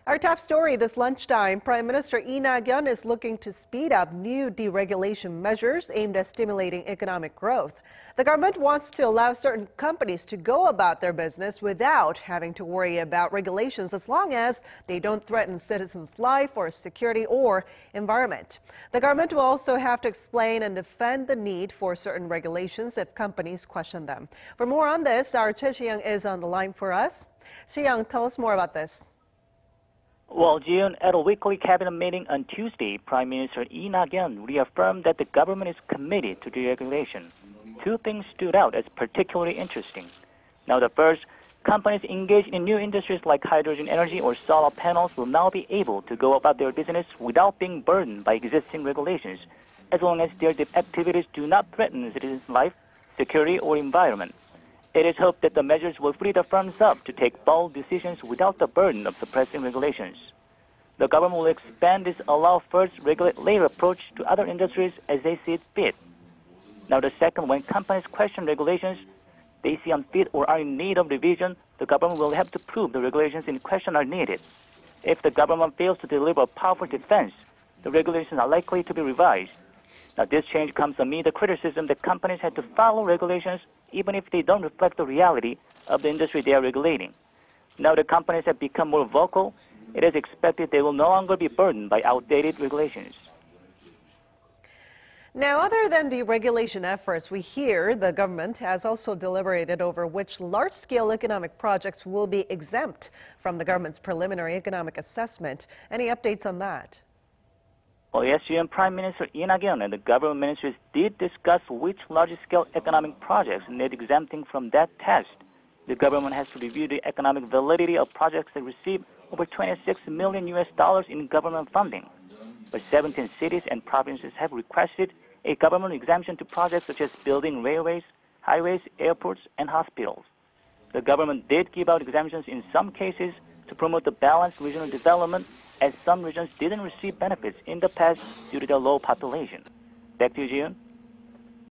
Our top story this lunchtime, Prime Minister Lee Nak-yon is looking to speed up new deregulation measures aimed at stimulating economic growth. The government wants to allow certain companies to go about their business without having to worry about regulations as long as they don't threaten citizens' life or security or environment. The government will also have to explain and defend the need for certain regulations if companies question them. For more on this, our Choi Si-young is on the line for us. Si-young, tell us more about this. Well, Jiyoon, at a weekly cabinet meeting on Tuesday, Prime Minister Lee Nak-yon reaffirmed that the government is committed to deregulation. Two things stood out as particularly interesting. Now, the first, companies engaged in new industries like hydrogen energy or solar panels will now be able to go about their business without being burdened by existing regulations, as long as their activities do not threaten citizens' life, security, or environment. It is hoped that the measures will free the firms up to take bold decisions without the burden of suppressing regulations. The government will expand this allow first, regulate later approach to other industries as they see it fit. Now, the second, when companies question regulations they see unfit or are in need of revision, the government will have to prove the regulations in question are needed. If the government fails to deliver a powerful defense, the regulations are likely to be revised. Now, this change comes amid the criticism that companies had to follow regulations even if they don't reflect the reality of the industry they are regulating. Now that companies have become more vocal, it is expected they will no longer be burdened by outdated regulations. Now, other than deregulation efforts, we hear the government has also deliberated over which large-scale economic projects will be exempt from the government's preliminary economic assessment. Any updates on that? Well, yes, Jiyoon, Prime Minister Lee Nak-yon and the government ministries did discuss which large-scale economic projects need exempting from that test. The government has to review the economic validity of projects that receive over $26 million in government funding. But 17 cities and provinces have requested a government exemption to projects such as building railways, highways, airports, and hospitals. The government did give out exemptions in some cases to promote the balanced regional development, as some regions didn't receive benefits in the past due to the low population. Back to you, Jiyoon.